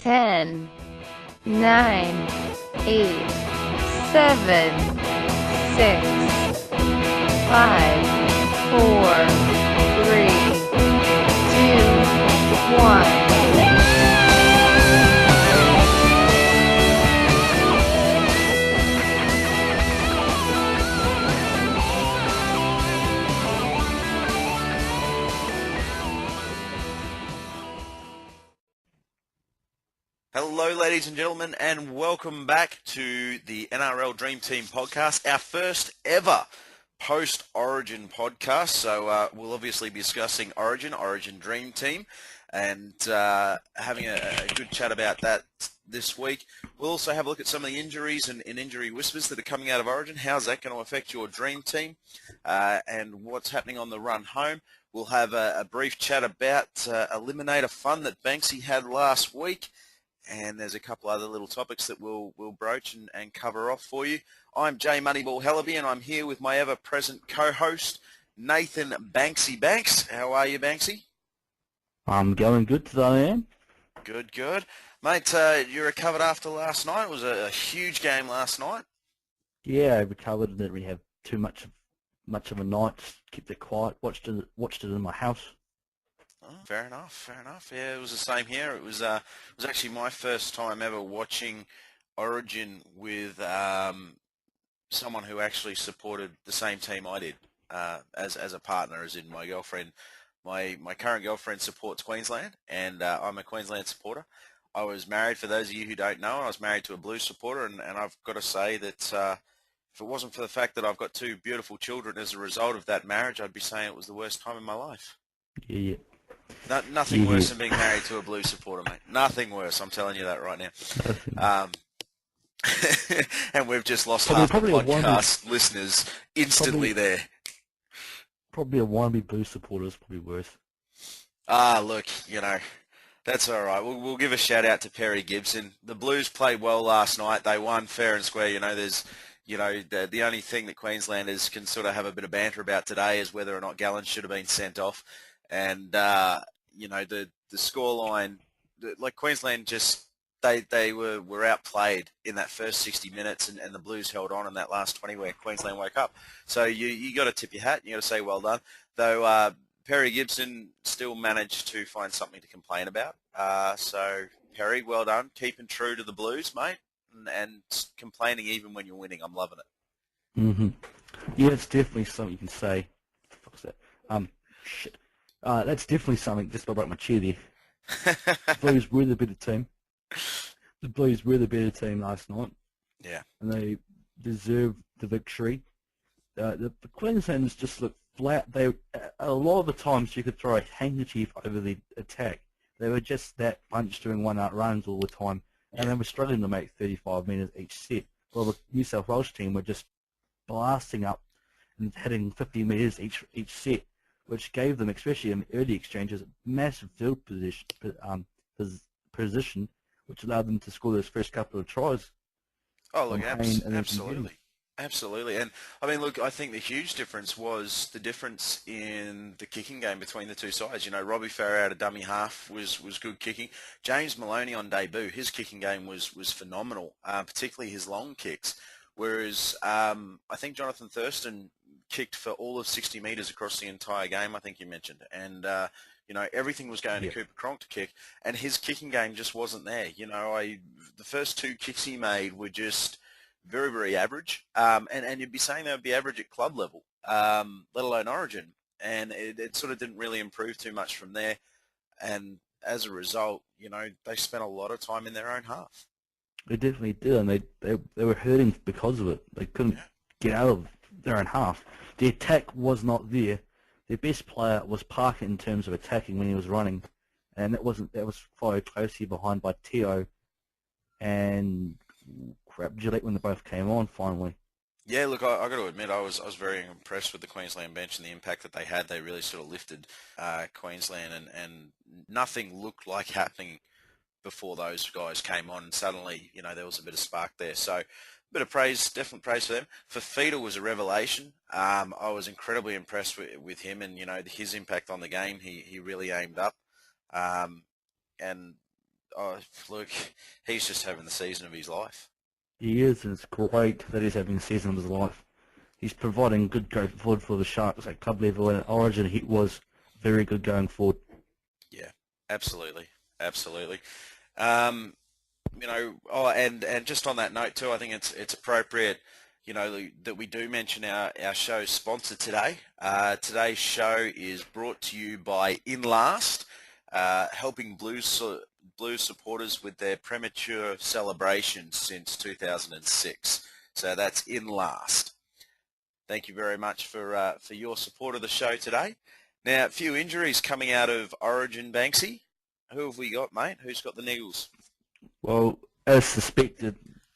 10, 9, 8, 7, 6, 5, 4, 3, 2, 1. Hello, ladies and gentlemen, and welcome back to the NRL Dream Team podcast, our first ever post-Origin podcast. So we'll obviously be discussing Origin Dream Team, and having a good chat about that this week. We'll also have a look at some of the injuries and injury whispers that are coming out of Origin. How's that going to affect your Dream Team, and what's happening on the run home? We'll have a brief chat about Eliminator fun that Banksy had last week. And there's a couple other little topics that we'll broach and cover off for you. I'm Jay Moneyball Hellaby, and I'm here with my ever-present co-host, Nathan Banksy Banks. How are you, Banksy? I'm going good today, I am. Good, good. Mate, you recovered after last night? It was a huge game last night. Yeah, I recovered and didn't really have too much of a night. Kept it quiet, watched it in my house. Oh, fair enough. Yeah, it was the same here. It was actually my first time ever watching Origin with someone who actually supported the same team I did as a partner, as in my girlfriend. My current girlfriend supports Queensland, and I'm a Queensland supporter. I was married, for those of you who don't know, I was married to a Blues supporter, and I've got to say that if it wasn't for the fact that I've got two beautiful children as a result of that marriage, I'd be saying it was the worst time in my life. Yeah. Nothing worse than being married to a Blues supporter, mate. Nothing worse. I'm telling you that right now. And we've just lost half the podcast listeners instantly there. Probably a wannabe Blues supporter is probably worse. Look, that's all right. We'll give a shout out to Perry Gibson. The Blues played well last night. They won fair and square. There's, the only thing that Queenslanders can sort of have a bit of banter about today is whether or not Gallen should have been sent off. And, the scoreline, like Queensland just, they were outplayed in that first 60 minutes, and the Blues held on in that last 20 where Queensland woke up. So you got to tip your hat, and you got to say well done. Though Perry Gibson still managed to find something to complain about. So Perry, well done, keeping true to the Blues, mate, and complaining even when you're winning. I'm loving it. Mm-hmm. Yeah, it's definitely something you can say. What the fuck's that? Shit. That's definitely something. Just about my chair there. The Blues were the better team. The Blues were the better team last night. Yeah. And they deserved the victory. The Queenslanders just looked flat. A lot of the times you could throw a handkerchief over the attack. They were just that bunch doing one-out runs all the time, and they were struggling to make 35 metres each set. Well, the New South Wales team were just blasting up and hitting 50 metres each set, which gave them, especially in the early exchanges, massive field position, which allowed them to score those first couple of tries. Oh, look, absolutely. And, I mean, look, I think the huge difference was the difference in the kicking game between the two sides. Robbie Farah out of dummy half was good kicking. James Maloney on debut, his kicking game was phenomenal, particularly his long kicks. Whereas I think Jonathan Thurston kicked for all of 60 metres across the entire game, I think you mentioned. And, everything was going to Cooper Cronk to kick, and his kicking game just wasn't there. The first two kicks he made were just very, very average. And you'd be saying they would be average at club level, let alone Origin. And it sort of didn't really improve too much from there. And as a result, they spent a lot of time in their own half. They definitely did, and they were hurting because of it. They couldn't get out of their own half. The attack was not there. Their best player was Parker in terms of attacking when he was running, and that was followed closely behind by Teo and Gillette when they both came on finally. Yeah, look, I got to admit, I was very impressed with the Queensland bench and the impact that they had. They really sort of lifted Queensland, and nothing looked like happening before those guys came on. And suddenly, there was a bit of spark there. So, a bit of praise, definite praise for them. Fafita was a revelation. I was incredibly impressed with him, and his impact on the game. He really aimed up, and Oh, look, he's just having the season of his life. He is, and it's great that he's having the season of his life. He's providing good going forward for the Sharks at club level, and at Origin he was very good going forward. Yeah, absolutely, absolutely. And just on that note too, I think it's appropriate, that we do mention our show's sponsor today. Today's show is brought to you by In Last, helping Blues supporters with their premature celebrations since 2006. So that's In Last. Thank you very much for your support of the show today. Now, a few injuries coming out of Origin, Banksy. Who have we got, mate? Who's got the niggles? Well, as suspected,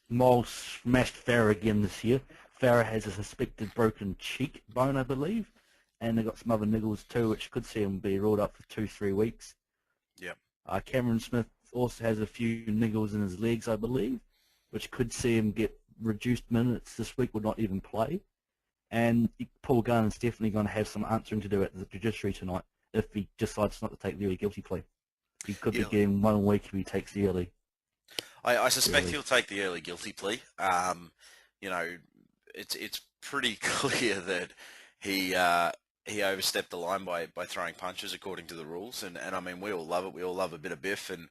Miles smashed Farah again this year. Farah has a suspected broken cheek bone, I believe, and they've got some other niggles too, which could see him be ruled up for 2-3 weeks. Yep. Cameron Smith also has a few niggles in his legs, I believe, which could see him get reduced minutes this week or not even play. And Paul Gunn's definitely going to have some answering to do at the judiciary tonight if he decides not to take the early guilty plea. He could be getting 1 week if he takes the early. I suspect he'll take the early guilty plea. It's pretty clear that he overstepped the line by throwing punches according to the rules, and I mean we all love it. We all love a bit of biff and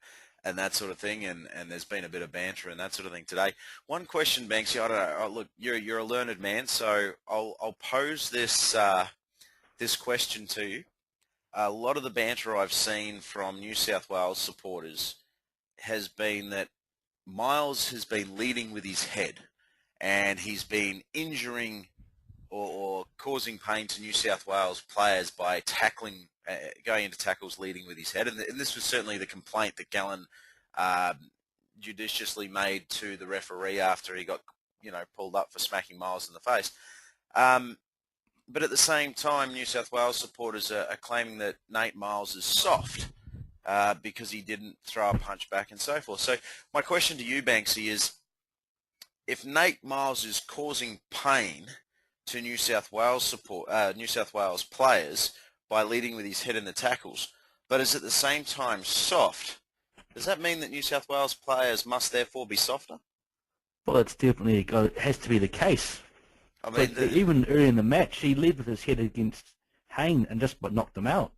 that sort of thing, and there's been a bit of banter and that sort of thing today. One question, Banksy, I don't know. Look, you're a learned man, so I'll pose this question to you. A lot of the banter I've seen from New South Wales supporters has been that Miles has been leading with his head, and he's been injuring or causing pain to New South Wales players by tackling, going into tackles leading with his head. And this was certainly the complaint that Gallen judiciously made to the referee after he got, pulled up for smacking Miles in the face. But at the same time, New South Wales supporters are claiming that Nate Miles is soft because he didn't throw a punch back and so forth. So my question to you, Banksy, is if Nate Miles is causing pain to New South Wales players by leading with his head in the tackles, but is at the same time soft, does that mean that New South Wales players must therefore be softer? Well, it's definitely it has to be the case. I mean, even early in the match, he led with his head against Hayne and just knocked him out.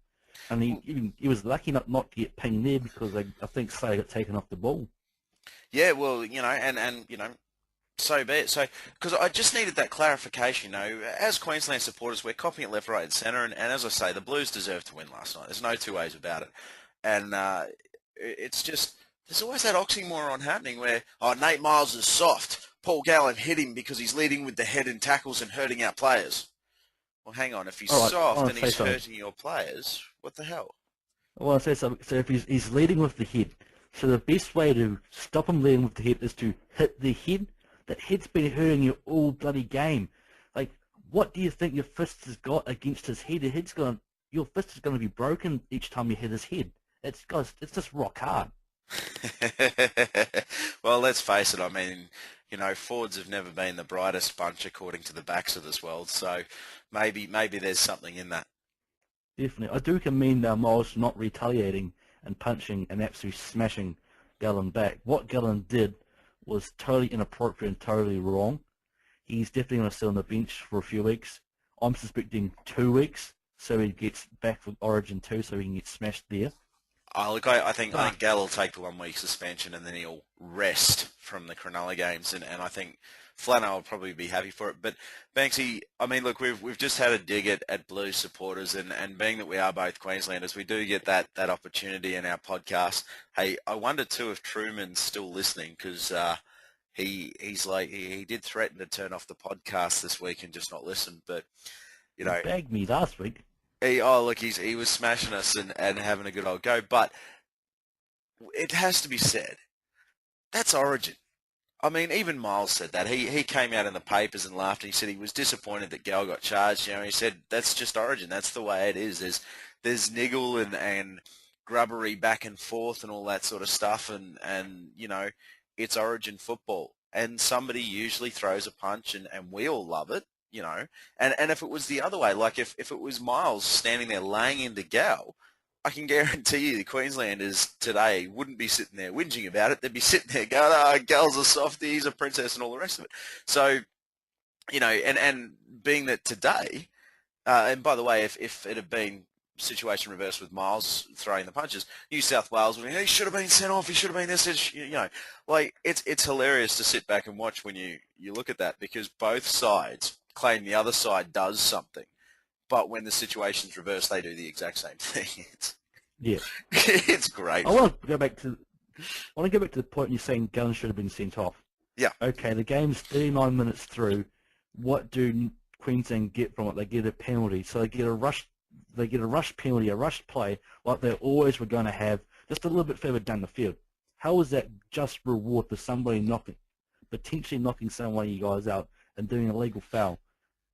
And he was lucky not to get pinged there because I think Slater got taken off the ball. Yeah, well, so be it. So, because I just needed that clarification, as Queensland supporters, we're copying it left, right and centre, and as I say, the Blues deserved to win last night. There's no two ways about it. And it's just, there's always that oxymoron happening where, Nate Miles is soft. Paul Gallen hit him because he's leading with the head in tackles and hurting our players. Well, hang on, if he's soft and he's hurting your players, what the hell? I want to say something. So if he's leading with the head, so the best way to stop him leading with the head is to hit the head. That head's been hurting you all bloody game. Like, what do you think your fist has got against his head? Your fist is going to be broken each time you hit his head. It's just rock hard. Well, let's face it. I mean, Fords have never been the brightest bunch according to the backs of this world. So maybe there's something in that. Definitely. I do commend Miles not retaliating and punching and absolutely smashing Gallen back. What Gallen did was totally inappropriate and totally wrong. He's definitely going to sit on the bench for a few weeks. I'm suspecting 2 weeks, so he gets back with Origin 2, so he can get smashed there. Look, I think Gal will take the 1 week suspension and then he'll rest from the Cronulla games, and I think Flano will probably be happy for it. But Banksy, I mean, look, we've just had a dig at Blues supporters, and being that we are both Queenslanders, we do get that opportunity in our podcast. Hey, I wonder too if Truman's still listening, because he did threaten to turn off the podcast this week and just not listen. But He bagged me last week. He was smashing us and having a good old go. But it has to be said, that's Origin. I mean, even Miles said that. He came out in the papers and laughed, and he said he was disappointed that Gal got charged. He said that's just Origin. That's the way it is. There's niggle and grubbery back and forth and all that sort of stuff, and it's Origin football. And somebody usually throws a punch, and we all love it, And if it was the other way, like if it was Miles standing there laying into Gal, I can guarantee you the Queenslanders today wouldn't be sitting there whinging about it. They'd be sitting there going, oh, girls are softies, a princess and all the rest of it. So, you know, and being that today, and by the way, if it had been situation reversed with Miles throwing the punches, New South Wales would be, he should have been sent off, he should have been this, you know, like it's hilarious to sit back and watch when you look at that, because both sides claim the other side does something, but when the situation's reversed, they do the exact same thing. Yeah. It's great. I want to go back to the point you're saying Guns should have been sent off. Yeah. Okay, the game's 39 minutes through. What do Queensland get from it? They get a penalty, so they get a rush penalty, a rush play, like they always were going to have, just a little bit further down the field. How is that just reward for somebody potentially knocking some of you guys out and doing a legal foul?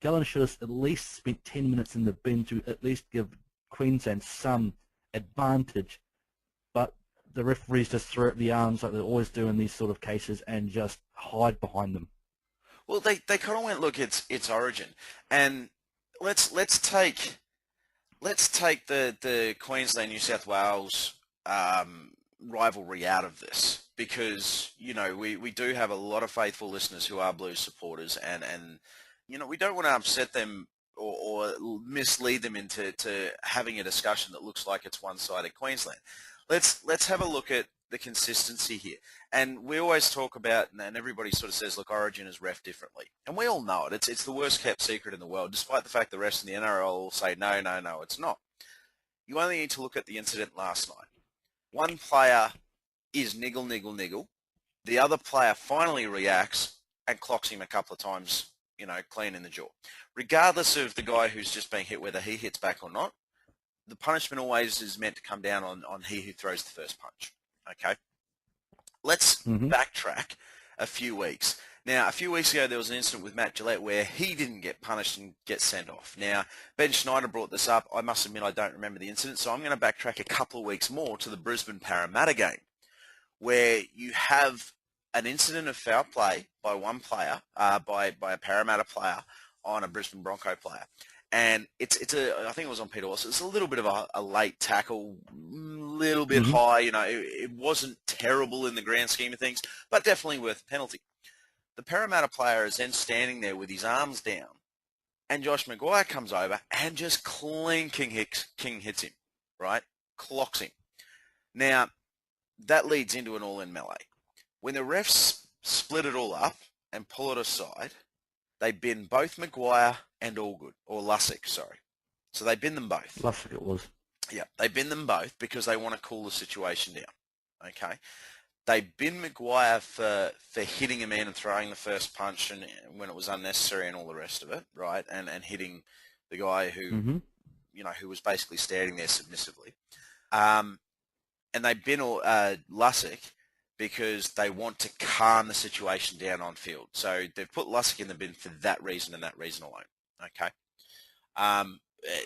Gallen should have at least spent 10 minutes in the bin to at least give Queensland some advantage, but the referees just throw up the arms like they always do in these sort of cases and just hide behind them. Well, they kind of went, look, it's Origin, and let's take the Queensland New South Wales rivalry out of this, because you know we do have a lot of faithful listeners who are Blues supporters, and you know we don't want to upset them or mislead them into having a discussion that looks like it's one-sided Queensland. Let's have a look at the consistency here. And we always talk about, and everybody sort of says, look, Origin is ref differently. And we all know it. It's the worst kept secret in the world, despite the fact the rest of the NRL will say, no, it's not. You only need to look at the incident last night. One player is niggle. The other player finally reacts and clocks him a couple of times, you know, clean in the jaw. Regardless of the guy who's just being hit, whether he hits back or not, the punishment always is meant to come down on he who throws the first punch. Okay? Let's backtrack a few weeks. Now, a few weeks ago, there was an incident with Matt Gillette where he didn't get punished and get sent off. Now, Ben Schneider brought this up. I must admit I don't remember the incident, so I'm going to backtrack a couple of weeks more to the Brisbane Parramatta game, where you have an incident of foul play by one player, by a Parramatta player on a Brisbane Bronco player. And I think it was on Peter Wilson. It's a little bit of a late tackle, little bit high. You know, it wasn't terrible in the grand scheme of things, but definitely worth a penalty. The Parramatta player is then standing there with his arms down, and Josh Maguire comes over and just clean King hits him, right? Clocks him. Now, that leads into an all-in melee. When the refs split it all up and pull it aside, they bin both Maguire and Allgood, or Lussick, sorry. So they bin them both. Lussick it was. Yeah, they bin them both because they want to cool the situation down. Okay? They bin Maguire for hitting him in and throwing the first punch and when it was unnecessary and all the rest of it, right? And hitting the guy who, you know, who was basically standing there submissively. And they bin Lussick because they want to calm the situation down on field. So they've put Lussick in the bin for that reason and that reason alone. Okay.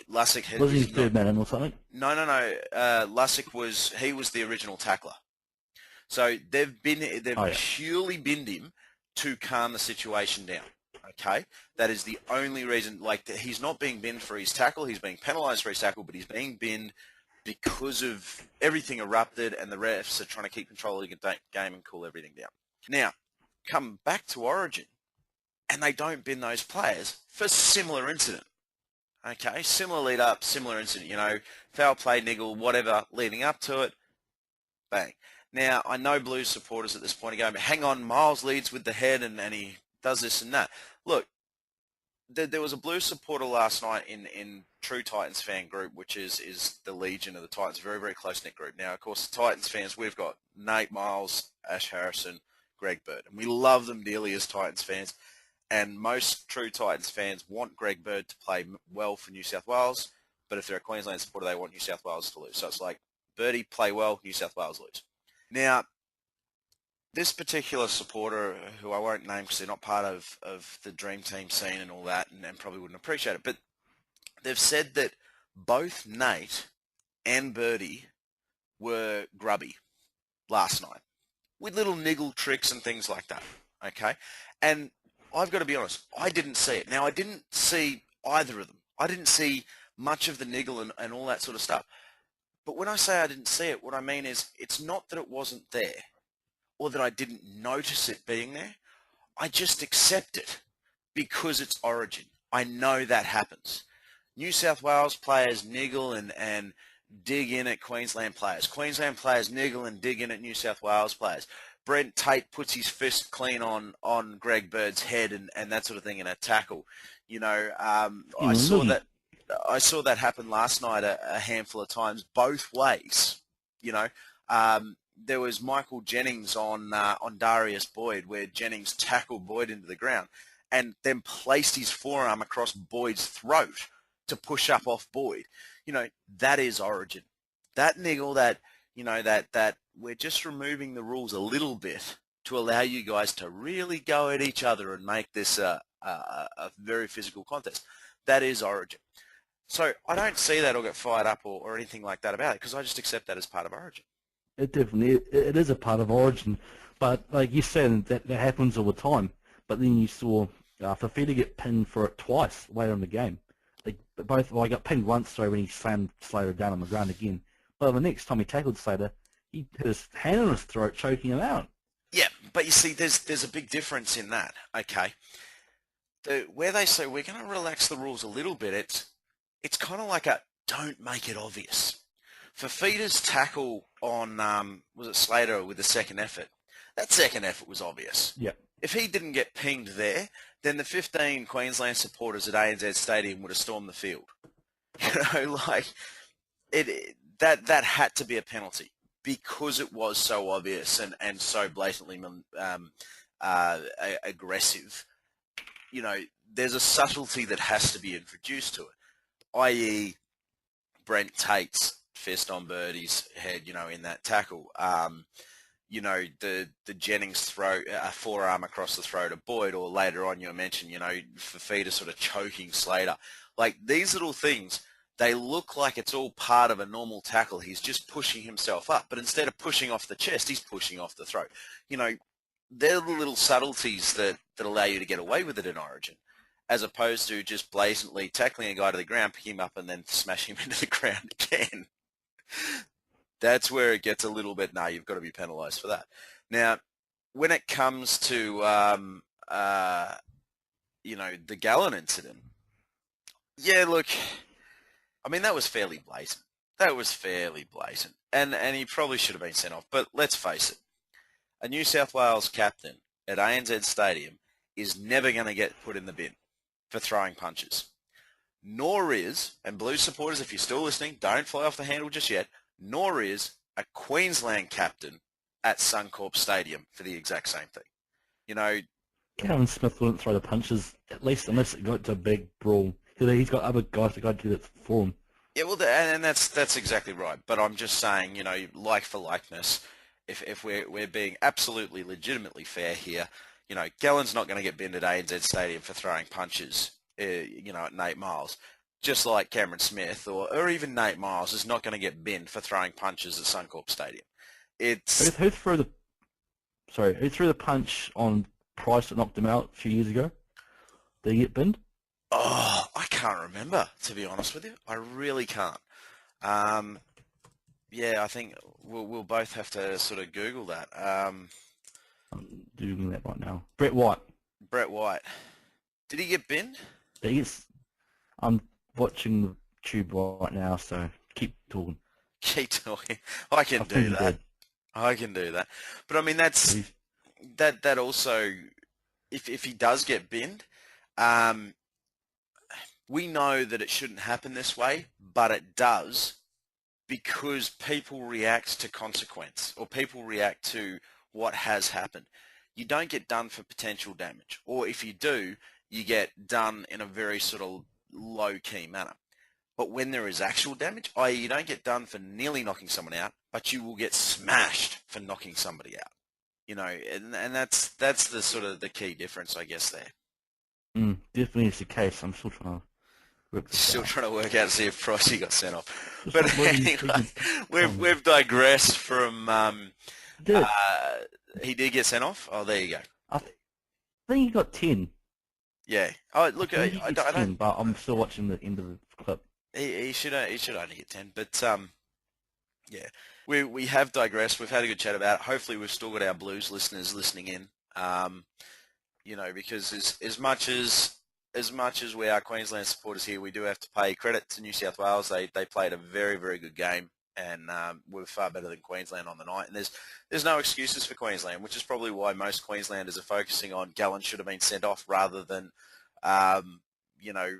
Lussick had, was he third man in or something? No. Lussick was the original tackler. So they've purely binned him to calm the situation down. Okay, that is the only reason. Like, he's not being binned for his tackle; he's being penalised for his tackle, but he's being binned because of everything erupted, and the refs are trying to keep control of the game and cool everything down. Now, come back to Origin, and they don't bin those players for similar incident. Okay, similar lead up, similar incident. You know, foul play, niggle, whatever, leading up to it, bang. Now, I know Blues supporters at this point are going, but hang on, Miles leads with the head and he does this and that. Look, there was a Blues supporter last night in True Titans fan group, which is the Legion of the Titans, very, very close-knit group. Now, of course, the Titans fans, we've got Nate Miles, Ash Harrison, Greg Bird, and we love them dearly as Titans fans, and most True Titans fans want Greg Bird to play well for New South Wales, but if they're a Queensland supporter, they want New South Wales to lose. So it's like, Birdie, play well, New South Wales lose. Now, this particular supporter, who I won't name because they're not part of the Dreamteam scene and all that, and probably wouldn't appreciate it, but they've said that both Nate and Birdie were grubby last night with little niggle tricks and things like that, okay? And I've got to be honest, I didn't see it. Now, I didn't see either of them. I didn't see much of the niggle and all that sort of stuff. But when I say I didn't see it, what I mean is it's not that it wasn't there or that I didn't notice it being there. I just accept it because it's Origin. I know that happens. New South Wales players niggle and dig in at Queensland players. Queensland players niggle and dig in at New South Wales players. Brent Tate puts his fist clean on Greg Bird's head and that sort of thing in a tackle. You know, I saw that happen last night a handful of times both ways. You know, there was Michael Jennings on Darius Boyd where Jennings tackled Boyd into the ground and then placed his forearm across Boyd's throat to push up off Boyd. You know, that is Origin. That niggle, that, you know, that we're just removing the rules a little bit to allow you guys to really go at each other and make this a very physical contest. That is Origin. So I don't see that or get fired up or anything like that about it because I just accept that as part of Origin. It definitely it is a part of Origin, but like you said, that happens all the time. But then you saw Fafita get pinned for it twice later in the game. I got pinned once, sorry, when he slammed Slater down on the ground again. But the next time he tackled Slater, he put his hand on his throat, choking him out. Yeah, but you see, there's a big difference in that. Okay, where they say we're going to relax the rules a little bit, it's kind of like a don't make it obvious. Fafita's tackle on was it Slater with the second effort? That second effort was obvious. Yeah. If he didn't get pinged there, then the 15 Queensland supporters at ANZ Stadium would have stormed the field. You know, like that had to be a penalty because it was so obvious and so blatantly aggressive. You know, there's a subtlety that has to be introduced to it, i.e. Brent Tate's fist on Birdie's head, you know, in that tackle. You know, the Jennings throw, a forearm across the throat of Boyd, or later on you mentioned, you know, Fafita sort of choking Slater. Like, these little things, they look like it's all part of a normal tackle. He's just pushing himself up, but instead of pushing off the chest, he's pushing off the throat. You know, they're the little subtleties that allow you to get away with it in Origin, as opposed to just blatantly tackling a guy to the ground, picking him up, and then smashing him into the ground again. That's where it gets a little bit, no, you've got to be penalised for that. Now, when it comes to, you know, the Gallen incident, yeah, look, I mean, that was fairly blatant. And he probably should have been sent off. But let's face it, a New South Wales captain at ANZ Stadium is never going to get put in the bin for throwing punches. Nor is, and Blues supporters, if you're still listening, don't fly off the handle just yet, nor is a Queensland captain at Suncorp Stadium for the exact same thing. You know, Kevin Smith wouldn't throw the punches, at least unless it got to a big brawl. He's got other guys that got to do that for him. Yeah, well, and that's exactly right. But I'm just saying, you know, like for likeness, if we're being absolutely legitimately fair here, you know, Gallen's not going to get binned at ANZ Stadium for throwing punches, you know, at Nate Miles. Just like Cameron Smith or even Nate Miles is not going to get binned for throwing punches at Suncorp Stadium. It's who threw the punch on Price that knocked him out a few years ago? Did he get binned? Oh, I can't remember, to be honest with you. I really can't. Yeah, I think we'll both have to sort of Google that. I'm doing that right now. Brett White. Did he get binned? I'm watching the tube right now, so keep talking. Keep talking. I can do that. But I mean, that also, if he does get binned, we know that it shouldn't happen this way, but it does because people react to consequence or people react to what has happened. You don't get done for potential damage, or if you do, you get done in a very sort of low-key manner. But when there is actual damage, i.e. you don't get done for nearly knocking someone out, but you will get smashed for knocking somebody out. You know, and that's the sort of the key difference, I guess, there. Definitely is the case. I'm still trying to work out to see if Pricey got sent off. But anyway, we've digressed from. He did get sent off. Oh, there you go. I think he got 10. Yeah. Oh, look, I don't. But I'm still watching the end of the clip. He should only get 10, but Yeah, we have digressed. We've had a good chat about it. Hopefully, we've still got our Blues listeners listening in. Because as much as we are Queensland supporters here, we do have to pay credit to New South Wales. They played a very very good game, and were far better than Queensland on the night. And there's no excuses for Queensland, which is probably why most Queenslanders are focusing on Gallen should have been sent off rather than um, you know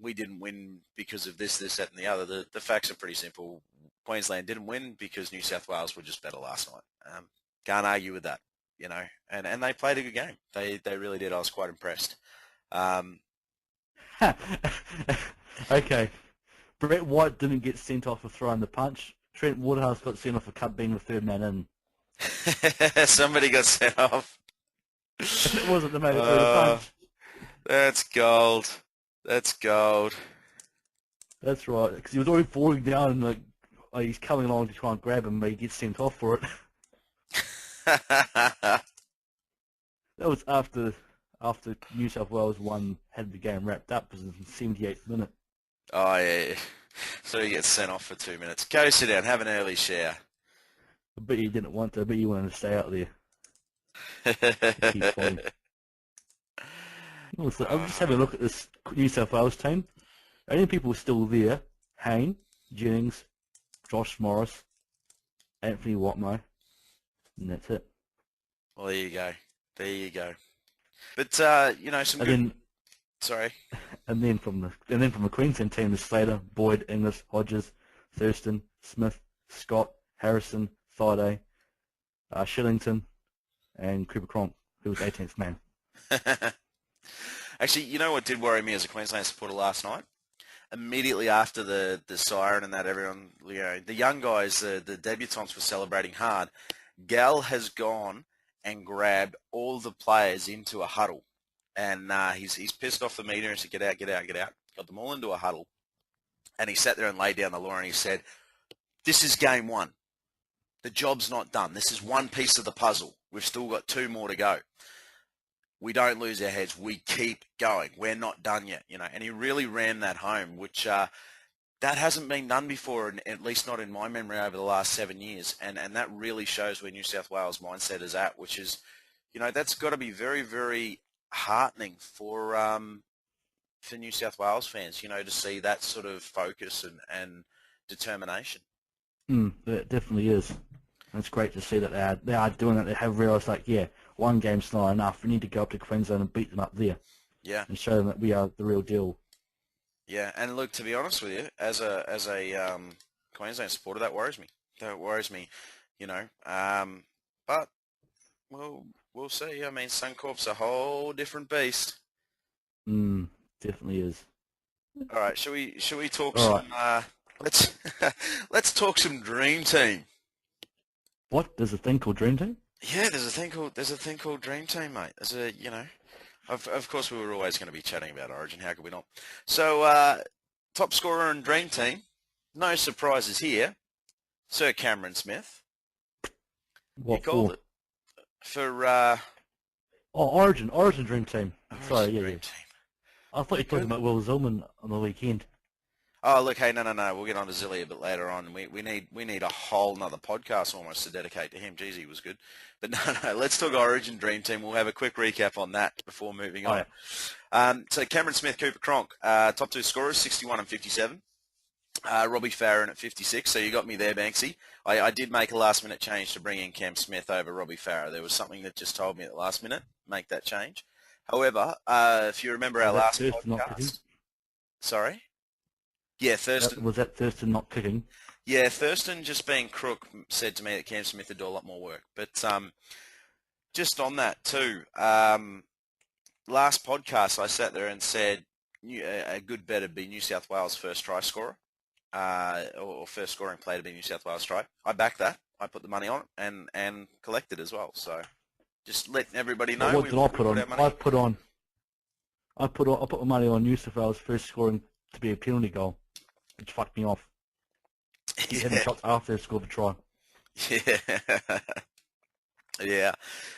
we didn't win because of this, that, and the other. The facts are pretty simple. Queensland didn't win because New South Wales were just better last night. Can't argue with that, and they played a good game. They really did. I was quite impressed. Um, Okay. Brett White didn't get sent off for throwing the punch. Trent Woodhouse got sent off for being the third man in. somebody got sent off. It wasn't the man who threw the punch. That's gold. That's gold. That's right, because he was already falling down and he's coming along to try and grab him, but he gets sent off for it. That was after New South Wales had the game wrapped up. It was in the 78th minute. Oh, yeah. So he gets sent off for 2 minutes. Go sit down, have an early shower. I bet you didn't want to. I bet you wanted to stay out there. Keep playing. Also, I'm just having a look at this New South Wales team. The only people still there: Hayne, Jennings, Josh Morris, Anthony Watmo, and that's it. Well, there you go. There you go. But some And good. then, Sorry. and then from the Queensland team, there's Slater, Boyd, Inglis, Hodges, Thurston, Smith, Scott, Harrison, Friday, Shillington, and Cooper Cronk, who was 18th man. Actually, you know what did worry me as a Queensland supporter last night? Immediately after the siren and that, everyone, the young guys, the debutants were celebrating hard. Gal has gone and grabbed all the players into a huddle, and he's pissed off the media and said, "Get out, get out, get out." Got them all into a huddle, and he sat there and laid down the law and he said, "This is game one. The job's not done. This is one piece of the puzzle. We've still got 2 more to go. We don't lose our heads. We keep going. We're not done yet." And he really ran that home, which that hasn't been done before, and at least not in my memory over the last 7 years. And that really shows where New South Wales mindset is at, which is, that's got to be very, very heartening for New South Wales fans, to see that sort of focus and determination. It definitely is. And it's great to see that they are doing it. They have realised, one game's not enough. We need to go up to Queensland and beat them up there. Yeah. And show them that we are the real deal. Yeah, and look, to be honest with you, as a Queensland supporter, that worries me. But we'll see. I mean, Suncorp's a whole different beast. Definitely is. All right, shall we talk All some? Let's talk some Dream Team. What? There's a thing called Dream Team? Yeah, there's a thing called Dream Team, mate. Of course we were always going to be chatting about Origin. How could we not? So, top scorer in Dream Team, no surprises here. Sir Cameron Smith. What He called for? it for Origin Dream Team. Sorry, Dream yeah. Team. I thought you were talking about Will Zillman on the weekend. Oh, look, hey, no. We'll get on to Zilly a bit later on. We need a whole nother podcast almost to dedicate to him. Jeez, he was good. But no, let's talk Origin Dream Team. We'll have a quick recap on that before moving on. Yeah. So Cameron Smith, Cooper Cronk, top 2 scorers, 61 and 57. Robbie Farron at 56. So you got me there, Banksy. I did make a last-minute change to bring in Cam Smith over Robbie Farrow. There was something that just told me at the last minute, make that change. However, if you remember our last podcast... Sorry? Yeah, Thurston. Was that Thurston not kicking? Yeah, Thurston, just being crook, said to me that Cam Smith would do a lot more work. But just on that too, last podcast I sat there and said a good bet would be New South Wales' first try scorer, or first scoring player to be New South Wales try. I backed that. I put the money on it and collected as well. So just letting everybody know. What did I put on? I put my money on New South Wales' first scoring to be a penalty goal, which fucked me off. He had shots after they scored the try. Yeah. Yeah.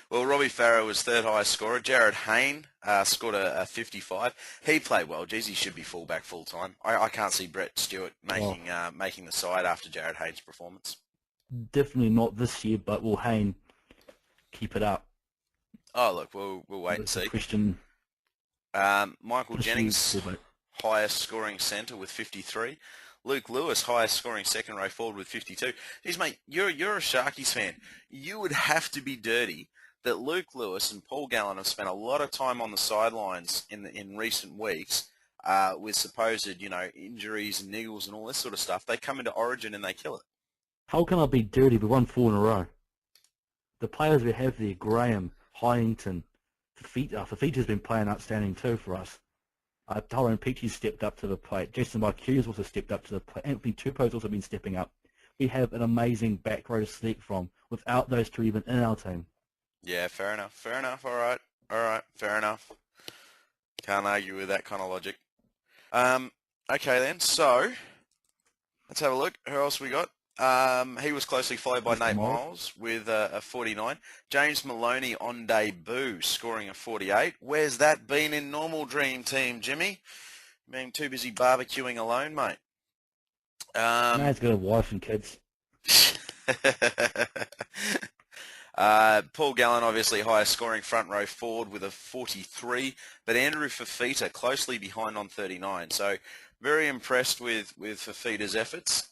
Well, Robbie Farah was third highest scorer. Jared Hayne scored a 55. He played well. Geez, he should be fullback full time. I can't see Brett Stewart Oh, making the side after Jared Hayne's performance. definitely not this year, but will Hayne keep it up? Oh, look, we'll wait and That's a see. question. Michael This year's Jennings, fullback. highest scoring centre with 53. Luke Lewis, highest scoring second row forward with 52. Geez, mate, you're a Sharkies fan. You would have to be dirty that Luke Lewis and Paul Gallen have spent a lot of time on the sidelines in recent weeks with supposed, injuries and niggles and all this sort of stuff. They come into Origin and they kill it. How can I be dirty? We won 4 in a row. The players we have there, Graham, Hyington, Fafita's been playing outstanding too for us. Tyrone Peachy's stepped up to the plate. Jason Marquez also stepped up to the plate. Anthony Tupou's also been stepping up. We have an amazing back row to select from without those two even in our team. Yeah, fair enough. Fair enough. All right. Fair enough. Can't argue with that kind of logic. Okay then. So let's have a look. Who else we got? He was closely followed by Mr. Nate Miles. Miles with a 49. James Maloney on debut scoring a 48. Where's that been in normal Dream Team, Jimmy? Being too busy barbecuing alone, mate. Now he's got a wife and kids. Paul Gallen, obviously highest scoring front row forward with a 43, but Andrew Fafita closely behind on 39. So very impressed with Fafita's efforts.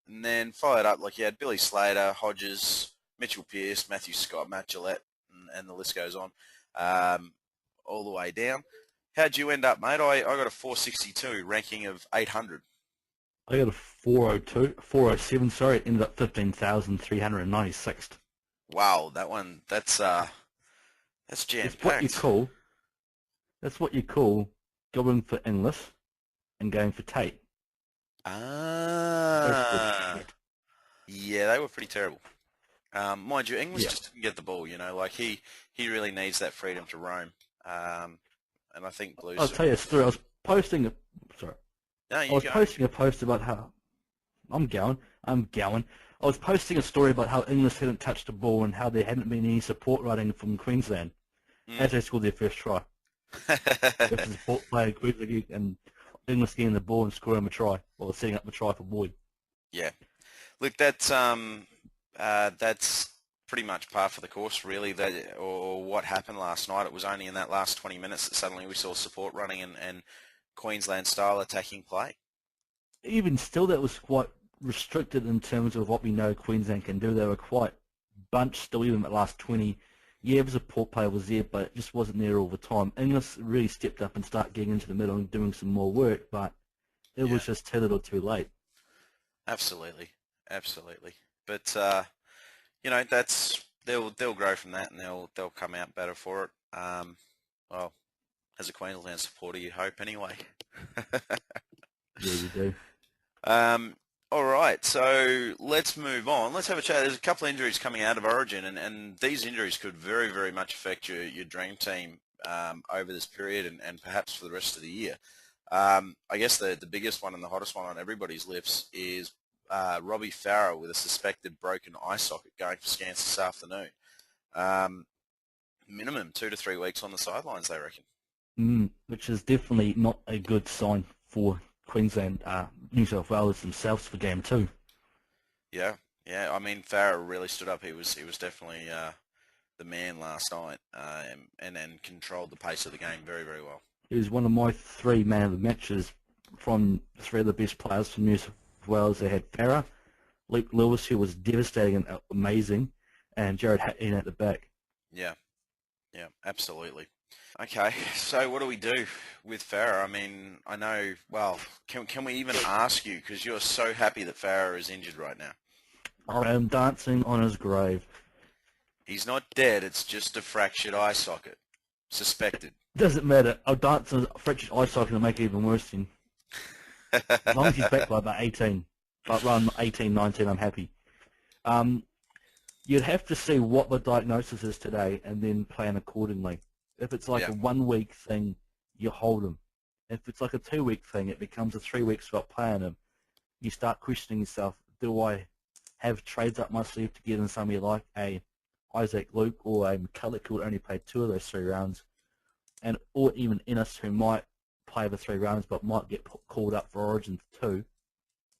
And then followed up, like you had Billy Slater, Hodges, Mitchell Pearce, Matthew Scott, Matt Gillette, and the list goes on, all the way down. How'd you end up, mate? I got a 462 ranking of 800. I got a 407, sorry, it ended up 15,396. Wow, that's jam-packed. That's what you call going for Inglis and going for Tate. Ah, yeah, they were pretty terrible. Mind you, English Yeah. just didn't get the ball, like he really needs that freedom to roam. And I think Blues... I'll tell you a story. I was posting a post about how I'm going. I was posting a story about how Inglis hadn't touched the ball and how there hadn't been any support riding from Queensland as they scored their first try. With the support player Queensland and Inglis getting the ball and scoring a try, or setting up the try for Boyd. Yeah, look, that's pretty much par for the course, really. Or what happened last night. It was only in that last 20 minutes that suddenly we saw support running and Queensland-style attacking play. Even still, that was quite restricted in terms of what we know Queensland can do. They were quite bunched still, even in the last 20. Yeah, the support player was there, but it just wasn't there all the time. Inglis really stepped up and started getting into the middle and doing some more work, but it was just too little too late. Absolutely. But they'll grow from that and they'll come out better for it. Well, as a Queensland supporter, you hope anyway. Yeah, you do. All right, so let's move on. Let's have a chat. There's a couple of injuries coming out of Origin, and these injuries could very, very much affect your dream team over this period and perhaps for the rest of the year. I guess the biggest one and the hottest one on everybody's lips is Robbie Farah with a suspected broken eye socket going for scans this afternoon. Minimum 2 to 3 weeks on the sidelines, they reckon. Which is definitely not a good sign for Queensland, New South Wales themselves for game 2. Yeah. I mean, Farah really stood up. He was definitely the man last night, and then controlled the pace of the game very, very well. He was one of my 3 man of the matches from 3 of the best players from New South Wales. They had Farah, Luke Lewis, who was devastating and amazing, and Jared Hayne at the back. Yeah, absolutely. Okay, so what do we do with Farah? I mean, I know, well, can we even ask you, because you're so happy that Farah is injured right now? I am dancing on his grave. He's not dead, it's just a fractured eye socket. Suspected. Doesn't matter. I'll dance on a fractured eye socket and make it even worse then. As long as he's back by about 18. But around 18, 19, I'm happy. You'd have to see what the diagnosis is today and then plan accordingly. If it's like a 1 week thing, you hold him. If it's like a 2 week thing, it becomes a 3 weeks without playing him. You start questioning yourself, do I have trades up my sleeve to get in somebody like a Isaac Luke or a McCulloch who would only play 2 of those 3 rounds, and or even Innes who might play the 3 rounds but might get called up for Origin 2,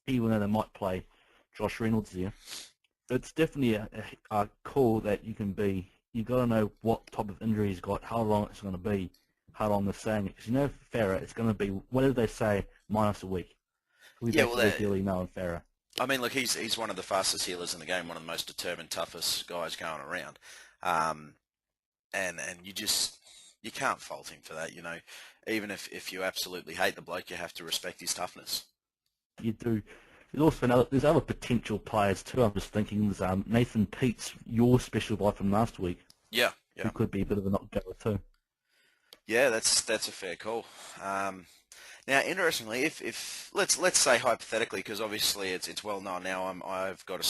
even though they might play Josh Reynolds there. So it's definitely a call that you can be. You've got to know what type of injury he's got, how long it's going to be, how long they're saying it. Because you know Farah, it's going to be, whatever they say, minus a week. We Yeah, well, basically know Farah. I mean, look, he's one of the fastest healers in the game, one of the most determined, toughest guys going around. And you can't fault him for that, you know. Even if you absolutely hate the bloke, you have to respect his toughness. You do. There's other potential players too. I'm just thinking there's Nathan Peets, your special guy from last week. Yeah. Who could be a bit of a knockgoer too. Yeah, that's a fair call. Now, interestingly, if let's say hypothetically, because obviously it's well known now, I've got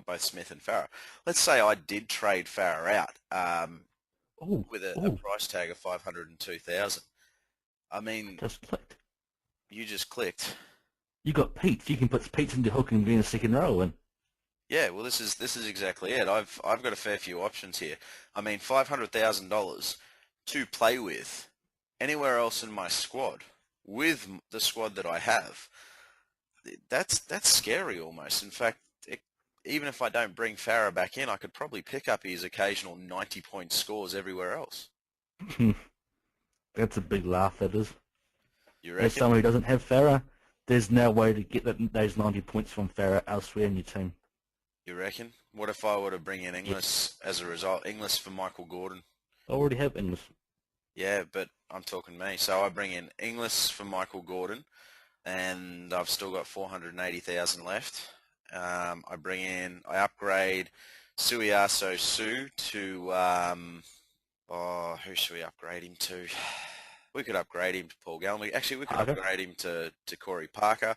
both Smith and Farah. Let's say I did trade Farah out with a price tag of 502,000. I mean, just clicked. You just clicked. You got Peets. You can put Peets into hook and be in a second row, and yeah, well, this is exactly it. I've got a fair few options here. I mean, $500,000 to play with anywhere else in my squad with the squad that I have. That's scary almost. In fact, even if I don't bring Farah back in, I could probably pick up his occasional 90-point scores everywhere else. That's a big laugh, that is. You reckon? As someone who doesn't have Farah, there's no way to get those 90 points from Farah elsewhere in your team. You reckon? What if I were to bring in Inglis as a result? Inglis for Michael Gordon. I already have Inglis. Yeah, but I'm talking me. So I bring in Inglis for Michael Gordon, and I've still got 480,000 left. I upgrade Suiaso Su to, who should we upgrade him to? We could upgrade him to Paul Gallen. Actually, we could upgrade him to Corey Parker.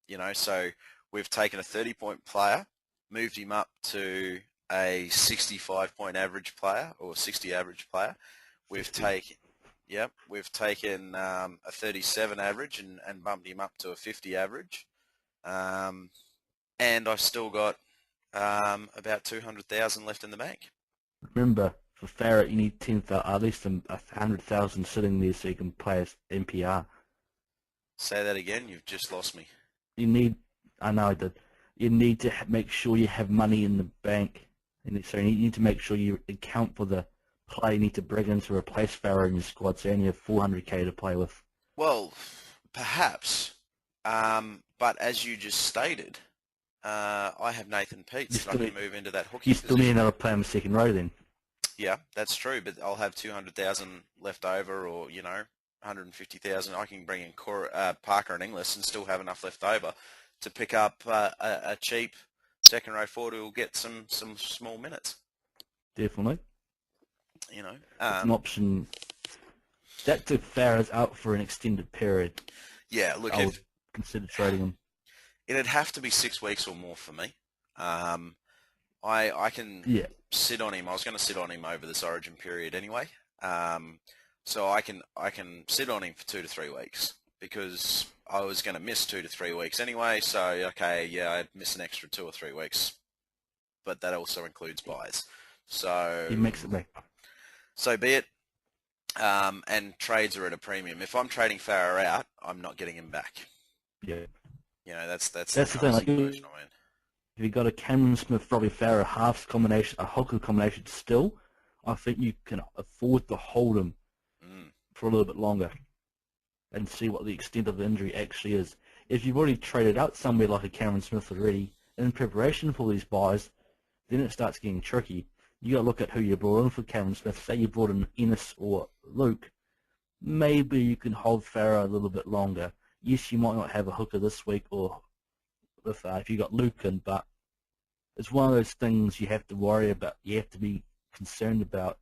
You know, so we've taken a 30-point player, moved him up to a 65-point average player or 60 average player. We've taken a 37 average and bumped him up to a 50 average. And I've still got about 200,000 left in the bank. Remember, for Farah, you need at least 100,000 sitting there so you can play as NPR. Say that again. You've just lost me. I know I did. You need to make sure you have money in the bank. So you need to make sure you account for the play you need to bring in to replace Farah in your squad, so you only have 400k to play with. Well, perhaps. But as you just stated, I have Nathan Peets, so I can move into that hooky position. You still need another player in the second row then. Yeah, that's true, but I'll have 200,000 left over, or, you know, 150,000. I can bring in Parker and Inglis and still have enough left over to pick up a cheap second row forward who will get some small minutes. Definitely. You know, it's an option. That's if Farah's out for an extended period. Yeah, look, I would consider trading him. It'd have to be 6 weeks or more for me. I can sit on him. I was going to sit on him over this Origin period anyway. So I can sit on him for 2 to 3 weeks because I was going to miss 2 to 3 weeks anyway. So okay, yeah, I'd miss an extra 2 or 3 weeks, but that also includes buys. So you mix it back. So be it. And trades are at a premium. If I'm trading Farah out, I'm not getting him back. Yeah. You know, that's the thing. Like, if you got a Cameron Smith, Robbie Farah halves combination, a hooker combination still, I think you can afford to hold him for a little bit longer and see what the extent of the injury actually is. If you've already traded out somebody like a Cameron Smith already in preparation for these buys, then it starts getting tricky. You got to look at who you brought in for Cameron Smith. Say you brought in Ennis or Luke, maybe you can hold Farah a little bit longer. Yes, you might not have a hooker this week or if you got Luke in, but it's one of those things you have to worry about. You have to be concerned about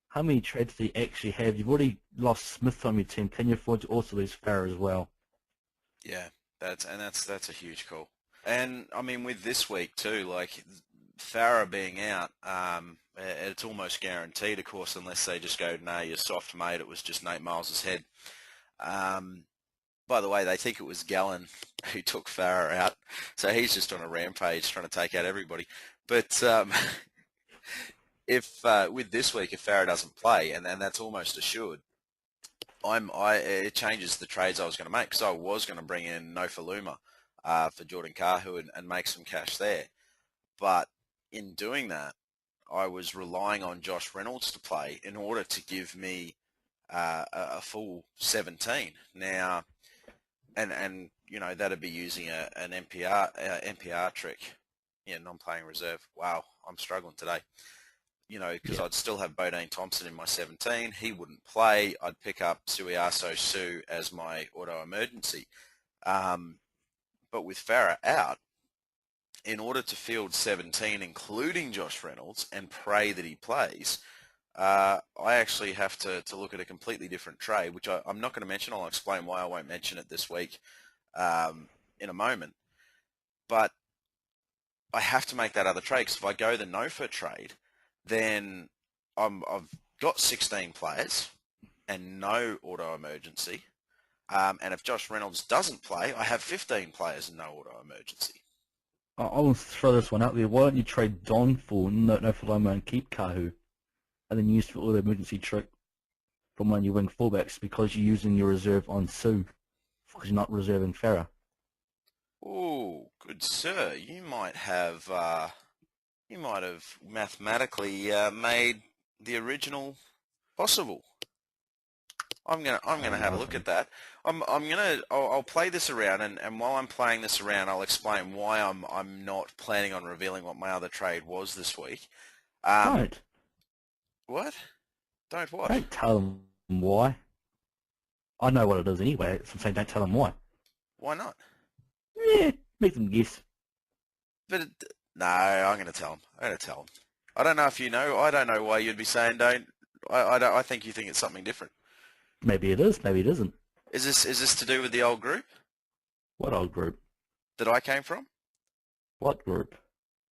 how many trades do you actually have. You've already lost Smith from your team. Can you afford to also lose Farah as well? Yeah, that's a huge call. And I mean, with this week too, like Farah being out, it's almost guaranteed, of course, unless they just go, no, you're soft, mate. It was just Nate Miles' head. By the way, they think it was Gallen who took Farah out, so he's just on a rampage trying to take out everybody. But if with this week, if Farah doesn't play, and that's almost assured, it changes the trades I was going to make, because I was going to bring in Nofaluma for Jordan Kahu and make some cash there. But in doing that, I was relying on Josh Reynolds to play in order to give me a full 17. Now, and you know, that'd be using an NPR trick. Yeah, non-playing reserve. Wow, I'm struggling today. You know, because I'd still have Bodane Thompson in my 17. He wouldn't play. I'd pick up Suiaso Su as my auto emergency. But with Farah out, in order to field 17, including Josh Reynolds, and pray that he plays, I actually have to look at a completely different trade, which I'm not going to mention. I'll explain why I won't mention it this week in a moment. But I have to make that other trade, because if I go the Nofa trade, then I've got 16 players and no auto emergency. And if Josh Reynolds doesn't play, I have 15 players and no auto emergency. I want to throw this one out there. Why don't you trade Don for Nofaluma and keep Kahu, and then use for all the emergency trick from one of your wing fullbacks, because you're using your reserve on Sue, because you're not reserving Farah. Oh, good sir. You might have mathematically made the original possible. I'm gonna have a look at that. I'll play this around, and while I'm playing this around, I'll explain why I'm not planning on revealing what my other trade was this week. Don't. What? Don't what? Don't tell them why. I know what it is anyway, so I'm saying don't tell them why. Why not? Yeah, make them guess. But no, I'm gonna tell them. I'm gonna tell them. I don't know if you know. I don't know why you'd be saying don't. I think you think it's something different. Maybe it is, maybe it isn't. Is this to do with the old group What old group? that I came from? What group?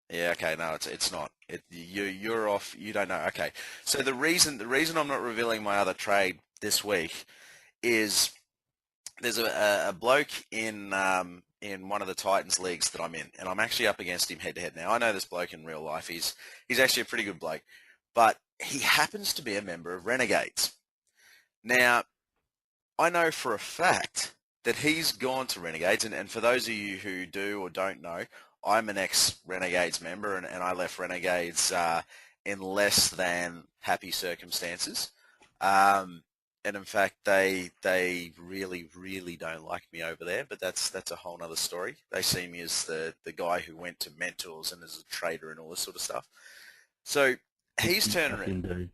Yeah, okay, no, it's not. You're off. You don't know. Okay, so the reason I'm not revealing my other trade this week is there's a bloke in one of the Titans leagues that I'm in, and I'm actually up against him head to head. Now I know this bloke in real life. He's actually a pretty good bloke, but he happens to be a member of Renegades. Now, I know for a fact that he's gone to Renegades, and for those of you who do or don't know, I'm an ex-Renegades member, and I left Renegades in less than happy circumstances. And in fact, they really, really don't like me over there, but that's a whole other story. They see me as the guy who went to mentors and as a trader and all this sort of stuff. So he's turned around.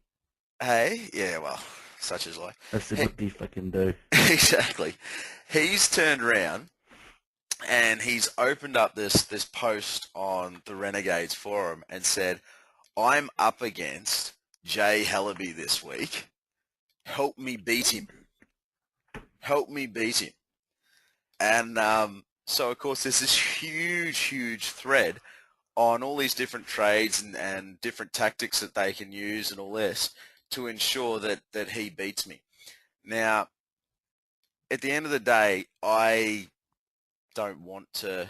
Hey, yeah, well, such is life. That's what you fucking do. Exactly. He's turned around and he's opened up this post on the Renegades forum and said, I'm up against Jay Hellaby this week. Help me beat him. Help me beat him. And so, of course, there's this huge thread on all these different trades and different tactics that they can use and all this to ensure that he beats me. Now, at the end of the day, I don't want to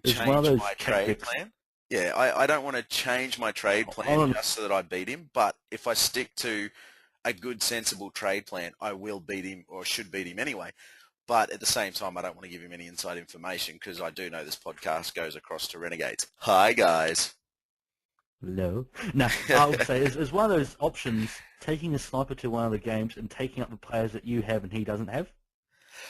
change my trade plan. Yeah, I don't want to change my trade plan just so that I beat him. But if I stick to a good, sensible trade plan, I will beat him, or should beat him anyway. But at the same time, I don't want to give him any inside information, because I do know this podcast goes across to Renegades. Hi, guys. Hello. No, I would say it's one of those options, taking a sniper to one of the games and taking up the players that you have and he doesn't have.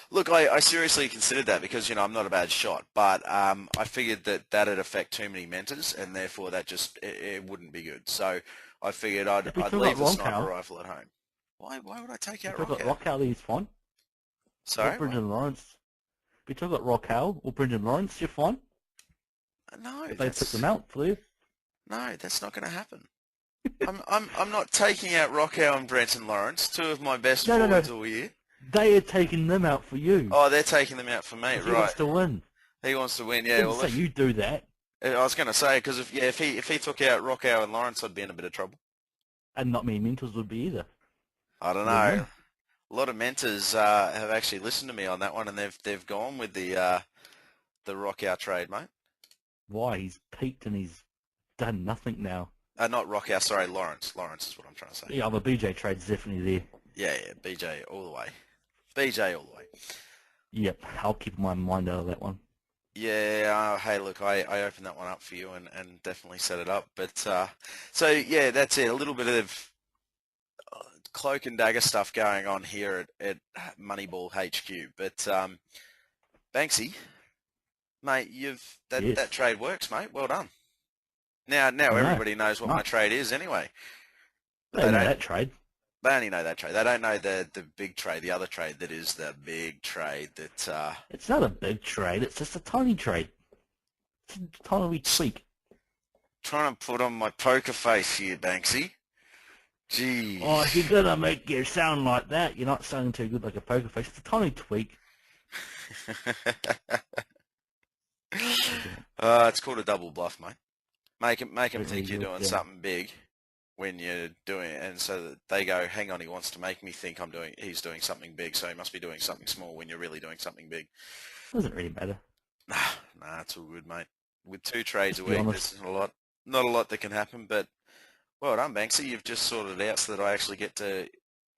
Look, I seriously considered that, because, you know, I'm not a bad shot, but I figured that'd affect too many mentors, and therefore that just, it wouldn't be good. So I figured I'd leave the sniper rifle at home. Why would I take out Rockow? Rockow, then he's fine. Sorry? Or Brendan Lawrence. If you talk about Rockow or Brendan Lawrence, you're fine. No, if they took them out for you. No, that's not going to happen. I'm not taking out Rockow and Brenton Lawrence, two of my best forwards all year. They are taking them out for you. Oh, they're taking them out for me, right? He wants to win. He wants to win, yeah. Well, say you do that. I was going to say, because if he took out Rockow and Lawrence, I'd be in a bit of trouble. And not many mentors would be either. I don't know. A lot of mentors have actually listened to me on that one, and they've gone with the Rockow trade, mate. Why? He's peaked and he's done nothing now. Not Rockhouse, sorry, Lawrence. Lawrence is what I'm trying to say. Yeah, the BJ trade's definitely there. Yeah, BJ all the way. BJ all the way. Yep, I'll keep my mind out of that one. Yeah, hey, look, I opened that one up for you and definitely set it up. But, so, yeah, that's it. A little bit of cloak and dagger stuff going on here at Moneyball HQ. But, Banksy, mate, Yes. that trade works, mate. Well done. Now I know. everybody knows what my Nice. trade is anyway. They know that trade. They only know that trade. They don't know the big trade, the other trade that is the big trade that... It's not a big trade. It's just a tiny trade. It's a tiny tweak. Trying to put on my poker face here, Banksy. Gee. Oh, if you're gonna make it sound like that, you're not sounding too good like a poker face. It's a tiny tweak. It's called a double bluff, mate. Make them Really think you're good, doing yeah. something big when you're doing it, and so that they go, hang on, he wants to make me think he's doing something big, so he must be doing something small when you're really doing something big. Doesn't really matter. Nah, it's all good, mate. With 2 trades a Let's be week, honest. there's not a lot that can happen, but well done, Banksy. You've just sorted it out so that I actually get to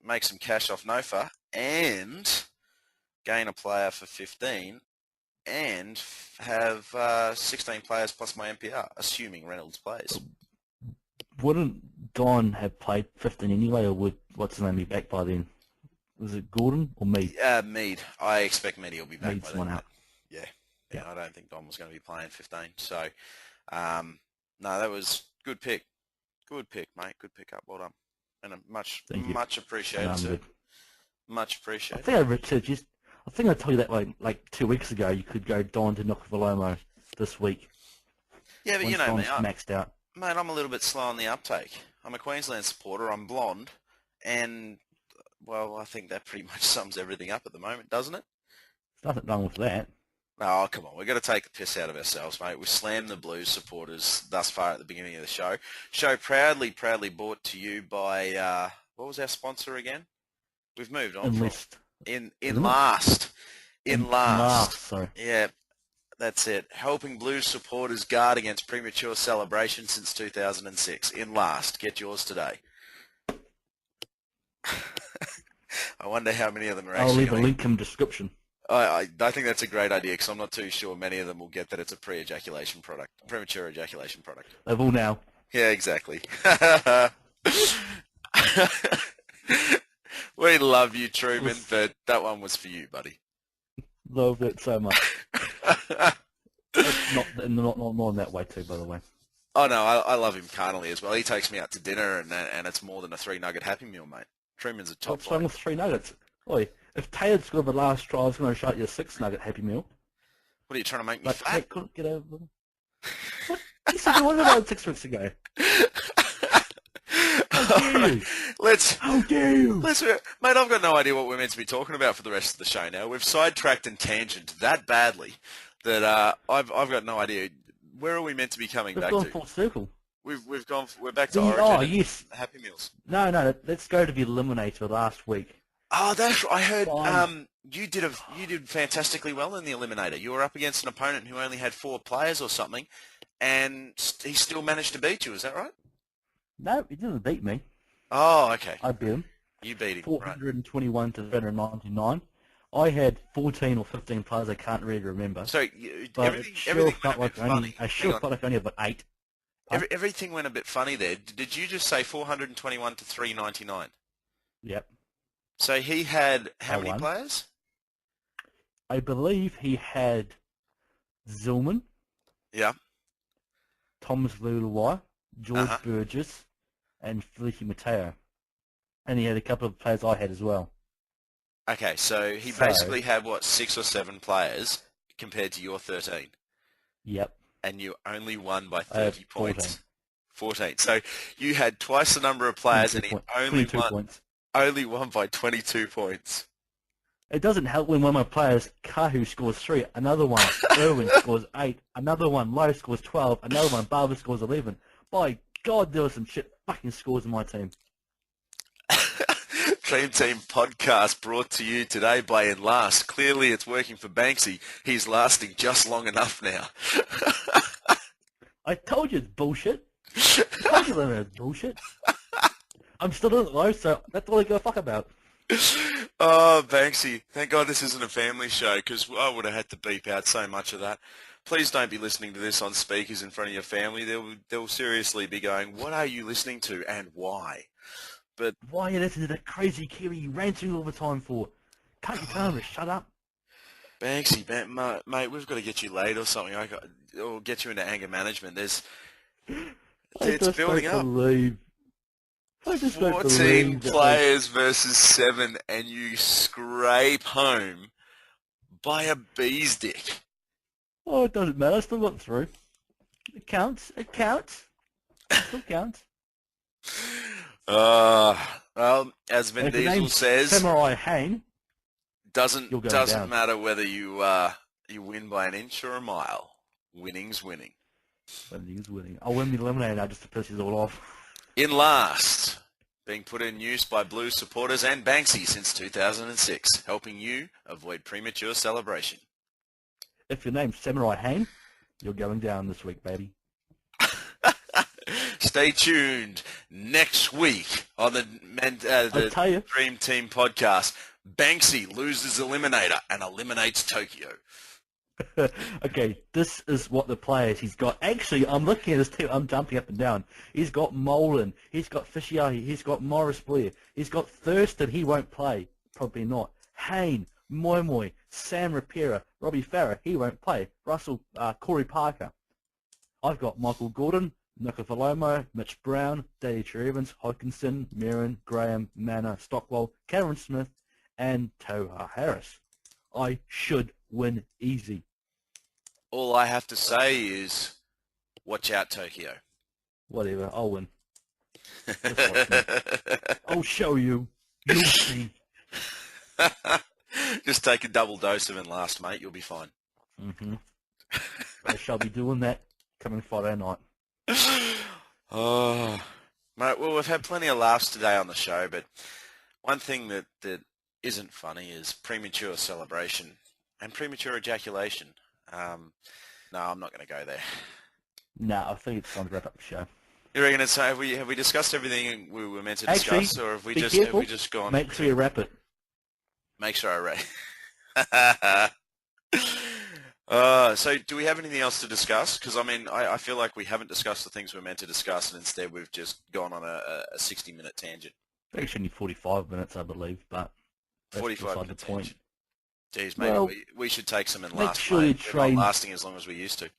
make some cash off NOFA and gain a player for 15 and have 16 players plus my MPR, assuming Reynolds plays. Wouldn't Don have played 15 anyway, or would what's his name be back by then? Was it Gordon or Mead? Mead. I expect Mead will be back Mead's by then. one out. Yeah, Yeah. I don't think Don was going to be playing 15. So, no, that was good pick. Good pick, mate. Good pick up. Well done. And much Thank you. appreciated, sir. Good. Much I appreciated. think I think I told you that like 2 weeks ago. You could go Don to Nokovalomo this week. Yeah, but Once you know me. Don's maxed out. Mate, I'm a little bit slow on the uptake. I'm a Queensland supporter. I'm blonde. And, well, I think that pretty much sums everything up at the moment, doesn't it? There's nothing wrong with that. Oh, come on. We've got to take the piss out of ourselves, mate. We slammed the Blues supporters thus far at the beginning of the show. Show proudly brought to you by, what was our sponsor again? We've moved on Enlist. In Isn't it? last. In last. Sorry. Yeah, that's it. Helping Blues supporters guard against premature celebration since 2006. In last. Get yours today. I wonder how many of them are I'll actually leave a link in the description. I think that's a great idea because I'm not too sure many of them will get that it's a pre-ejaculation product, premature ejaculation product. They've all now. Yeah, exactly. We love you, Truman, but that one was for you, buddy. Love it so much. It's not in that way too, by the way. Oh no, I love him carnally as well. He takes me out to dinner, and it's more than a 3-nugget Happy Meal, mate. Truman's a top What's wrong bloke. with 3 nuggets? Oi, if Taylor scored the last try, I was going to shout you a 6-nugget Happy Meal. What are you trying to make me But fat? Tate couldn't get over them. What? You said you wanted about 6 weeks ago. How dare you? How dare you? Mate, I've got no idea what we're meant to be talking about for the rest of the show now. We've sidetracked and tangented that badly that I've got no idea. Where are we meant to be coming We've back gone to? full circle. We're back to Origin Oh, and yes. Happy Meals. No, let's go to the Eliminator last week. Oh, that's I heard. Fine. You did fantastically well in the Eliminator. You were up against an opponent who only had 4 players or something, and he still managed to beat you. Is that right? No, he didn't beat me. Oh, okay. I beat him. You beat him. Right. 421 to 399. I had 14 or 15 players I can't really remember. So But everything, it sure everything felt went a like bit funny. I sure felt like I only had 8. Everything went a bit funny there. Did you just say 421 to 399? Yep. So he had how I many won. players? I believe he had Zillman, Yeah. Thomas Luluai, George Uh-huh. Burgess, and Felipe Mateo. And he had a couple of players I had as well. Okay, so he So- basically had, what, 6 or 7 players compared to your 13, Yep. and you only won by I had 30 points. 14. So you had twice the number of players, and he 22 points. only won by 22 points. It doesn't help when one of my players, Kahu, scores 3, another one, Irwin, scores 8, another one, Lowe, scores 12, another one, Barber, scores 11. By God, there were some shit fucking scores in my team. Dreamteam podcast brought to you today by Enlast. Clearly it's working for Banksy. He's lasting just long enough now. I told you it's bullshit. Can't get that bullshit. I'm still in it though, so that's all I give a fuck about. Oh, Banksy, thank God this isn't a family show, because I would have had to beep out so much of that. Please don't be listening to this on speakers in front of your family. They'll seriously be going, what are you listening to and why? But Why are you listening to that crazy Kiwi ranting all the time for? Can't you tell him to shut up? Banksy, mate, we've got to get you laid or something. Or get you into anger management. I It's just building don't up. believe. I just don't 14 believe that they... players versus 7, and you scrape home by a bee's dick. Oh, it doesn't matter. I still got through. It counts. It counts. It still counts. Well, as Vin And if your Diesel name's says, Samurai Hane, you're going doesn't down. matter whether you win by an inch or a mile. Winning's winning. Winning's winning. I'll win the eliminator now just to piss you all off. In last, being put in use by Blues supporters and Banksy since 2006, helping you avoid premature celebration. If your name's Samurai Hane, you're going down this week, baby. Stay tuned next week on I tell you. Dream Team podcast. Banksy loses Eliminator and eliminates Tokyo. Okay, this is what the players he's got. Actually, I'm looking at his team. I'm jumping up and down. He's got Molan. He's got Fishiahi. He's got Morris Blair. He's got Thurston. He won't play. Probably not. Hayne, Moi Moi, Sam Rapira, Robbie Farah. He won't play. Russell, Corey Parker. I've got Michael Gordon, Nico Falomo, Mitch Brown, Daddy Tree Evans, Hodkinson, Mirren, Graham, Manna, Stockwell, Cameron Smith, and Toha Harris. I should win easy. All I have to say is, watch out, Tokyo. Whatever, I'll win. Just watch me. I'll show you. You'll see. Just take a double dose of it last, mate. You'll be fine. I shall be doing that coming Friday night. Oh, mate, well, we've had plenty of laughs today on the show, but one thing that isn't funny is premature celebration and premature ejaculation. No, I'm not going to go there. No, I think it's time to wrap up the show. You reckon it's have we discussed everything we were meant to Actually, discuss, or have we be just careful. have we just gone? Make sure you wrap it. Make sure I so do we have anything else to discuss? Because I mean, I feel like we haven't discussed the things we're meant to discuss, and instead we've just gone on a 60-minute tangent. Actually, only 45 minutes, I believe, but that's 45 beside minute the point. tangent. Geez, maybe Well, we should take some and make last. sure you Mate. We're not train- lasting as long as we used to.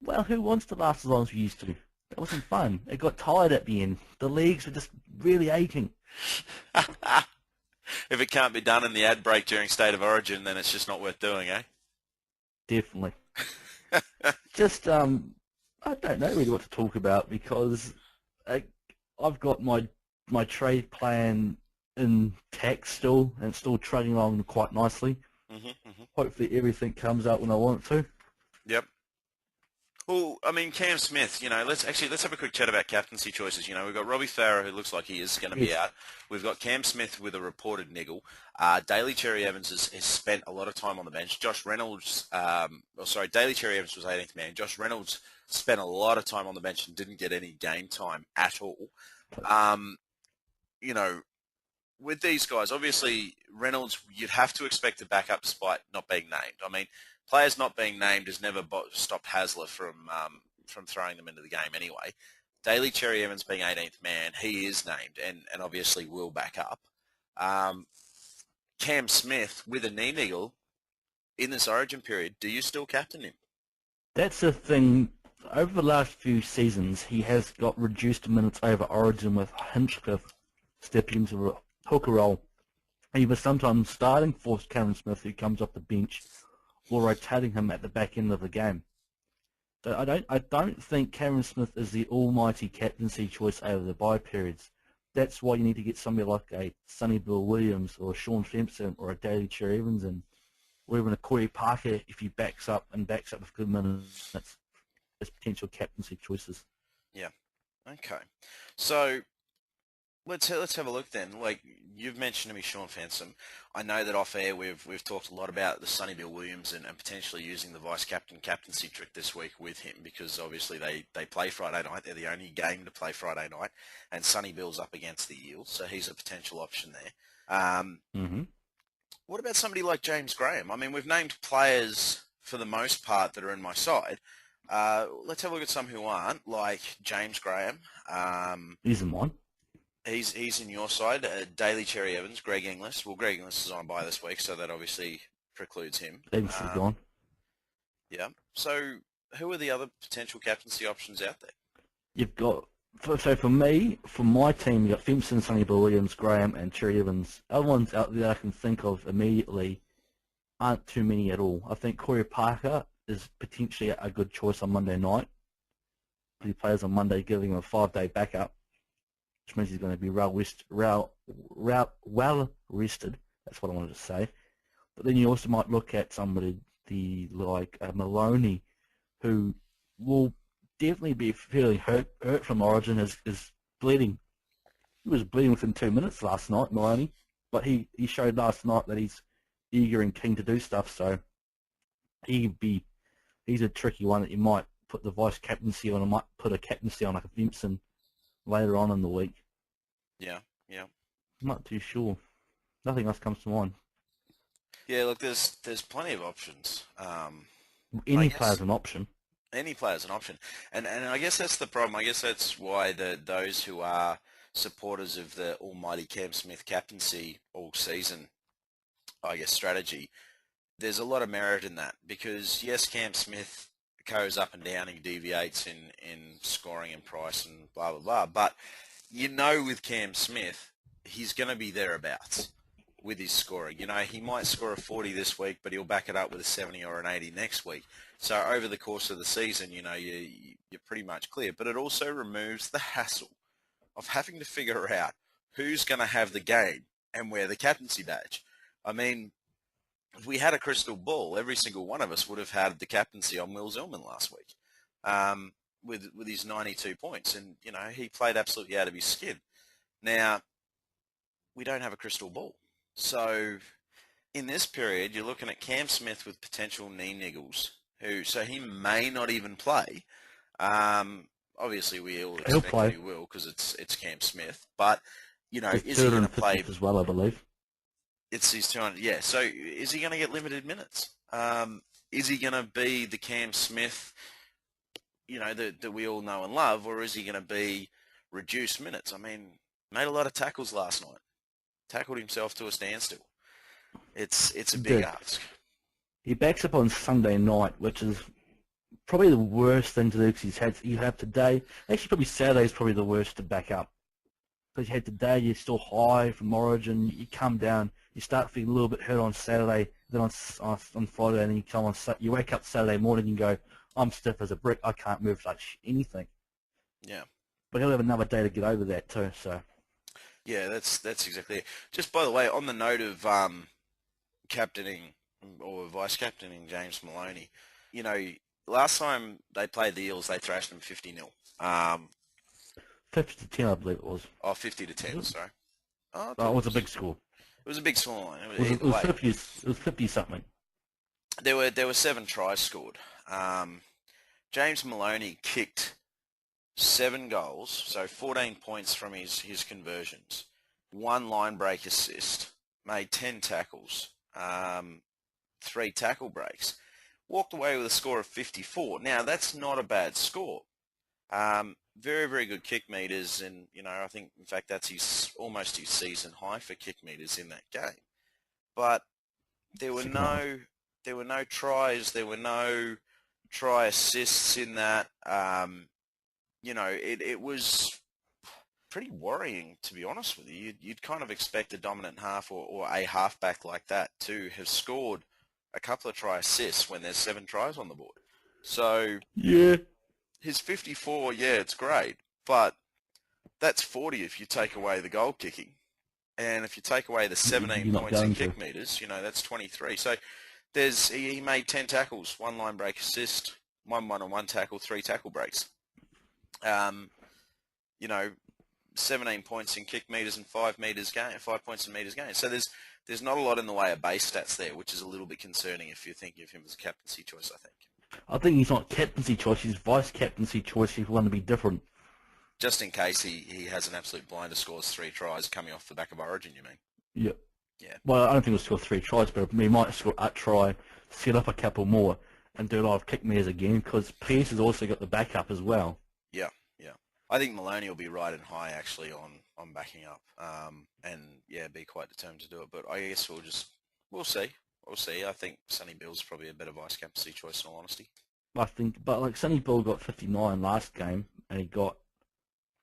Well, who wants to last as long as we used to? That wasn't fun. It got tired at the end. The leagues were just really aching. If it can't be done in the ad break during State of Origin, then it's just not worth doing, eh? Definitely. Just, I don't know really what to talk about because I've got my trade plan intact still, and it's still trudging along quite nicely. Hopefully everything comes out when I want it to. Yep. Well, I mean, Cam Smith, let's have a quick chat about captaincy choices. We've got Robbie Farah, who looks like he is going to be out. We've got Cam Smith with a reported niggle. Daly Cherry Evans has spent a lot of time on the bench. Josh Reynolds, Daly Cherry Evans was 18th man. Josh Reynolds spent a lot of time on the bench and didn't get any game time at all. With these guys, obviously Reynolds, you'd have to expect a backup despite not being named. I mean, players not being named has never stopped Hasler from throwing them into the game anyway. Daly Cherry Evans being 18th man, he is named and obviously will back up. Cam Smith with a knee niggle in this Origin period, do you still captain him? That's the thing. Over the last few seasons, he has got reduced minutes over Origin with Hinchcliffe stepping into a hooker role. Either sometimes starting for Cameron Smith, who comes off the bench, or rotating him at the back end of the game. So I don't think Cameron Smith is the almighty captaincy choice over the bye periods. That's why you need to get somebody like a Sonny Bill Williams or a Sean Fempson or a Daly Cherry Evans in, or even a Corey Parker if he backs up with good minutes as potential captaincy choices. Yeah. Okay. So let's have a look then. Like you've mentioned to me, Sean Fensom. I know that off air we've talked a lot about the Sonny Bill Williams and potentially using the vice captaincy trick this week with him because obviously they play Friday night. They're the only game to play Friday night, and Sonny Bill's up against the Eels, so he's a potential option there. Mm-hmm. What about somebody like James Graham? I mean, we've named players for the most part that are in my side. Let's have a look at some who aren't, like James Graham. He's in mine. He's in your side. Daly Cherry Evans, Greg Inglis. Well, Greg Inglis is on bye this week, so that obviously precludes him. Evans is gone. Yeah. So who are the other potential captaincy options out there? You've got, so for me, for my team, you've got Simpson, Sonny Bill Williams, Graham, and Cherry Evans. Other ones out there I can think of immediately aren't too many at all. I think Corey Parker is potentially a good choice on Monday night. He plays on Monday, giving him a 5-day backup, which means he's going to be well rested. That's what I wanted to say. But then you also might look at somebody like Maloney, who will definitely be feeling hurt from Origin, is bleeding. He was bleeding within 2 minutes last night, Maloney, but he showed last night that he's eager and keen to do stuff. So he's a tricky one that you might put the vice captaincy on, and might put a captaincy on like a Vimpson later on in the week. Yeah. I'm not too sure. Nothing else comes to mind. Yeah, look, there's plenty of options. Any player's an option. Any player's an option. And I guess that's the problem. I guess that's why those who are supporters of the almighty Cam Smith captaincy all season, I guess, strategy, there's a lot of merit in that because, yes, Cam Smith goes up and down, he deviates in scoring and price and blah, blah, blah, but you know with Cam Smith, he's going to be thereabouts with his scoring. You know, he might score a 40 this week, but he'll back it up with a 70 or an 80 next week. So over the course of the season, you know, you're pretty much clear. But it also removes the hassle of having to figure out who's going to have the game and wear the captaincy badge. I mean, if we had a crystal ball, every single one of us would have had the captaincy on Will Zillman last week with his 92 points. And, you know, he played absolutely out of his skin. Now, we don't have a crystal ball. So in this period, you're looking at Cam Smith with potential knee niggles, so he may not even play. Obviously, we all expect that he will because it's Cam Smith. But, you know, is he going to play as well, I believe? It's his 200, yeah. So is he going to get limited minutes? Is he going to be the Cam Smith, you know, that we all know and love, or is he going to be reduced minutes? I mean, made a lot of tackles last night. Tackled himself to a standstill. It's a big ask. He backs up on Sunday night, which is probably the worst thing to do because you have today. Actually, probably Saturday is probably the worst to back up because you had today. You're still high from Origin. You come down. You start feeling a little bit hurt on Saturday. Then on Friday, and then you wake up Saturday morning and go, "I'm stiff as a brick. I can't move like anything." Yeah. But he'll have another day to get over that too. So. Yeah, that's exactly it. Just by the way, on the note of captaining or vice captaining James Maloney, you know, last time they played the Eels, they thrashed them 50-0. 50-10, I believe it was. Oh, 50-10, sorry. Oh, it was a big score. It was a big scoreline. It was 50. It was 50-something. There were 7 tries scored. James Maloney kicked 7 goals, so 14 points from his conversions, 1 line break assist, made 10 tackles, 3 tackle breaks, walked away with a score of 54. Now, that's not a bad score. Very, very good kick meters, and, you know, I think, in fact, that's almost his season high for kick meters in that game. But there were no tries, there were no try assists in that. You know, it was pretty worrying, to be honest with you. You'd kind of expect a dominant half or a halfback like that to have scored a couple of try assists when there's 7 tries on the board. So, yeah, his 54, yeah, it's great, but that's 40 if you take away the goal kicking. And if you take away the 17 points in kick meters, you know, that's 23. So he made 10 tackles, 1 line break assist, 1 one-on-one tackle, 3 tackle breaks. You know, 17 points in kick meters and 5 points in meters gained. So there's not a lot in the way of base stats there, which is a little bit concerning if you're thinking of him as a captaincy choice, I think. I think he's not captaincy choice, he's vice-captaincy choice if you want to be different. Just in case he has an absolute blinder, scores 3 tries coming off the back of Origin, you mean? Yep. Yeah. Well, I don't think he'll score 3 tries, but he might score a try, set up a couple more, and do a lot of kick meters again, because Pearce has also got the backup as well. Yeah, yeah. I think Maloney will be right and high, actually, on backing up. And, yeah, be quite determined to do it. But I guess we'll see. We'll see. I think Sonny Bill's probably a better vice-captaincy choice, in all honesty. I think, but like Sonny Bill got 59 last game, and he got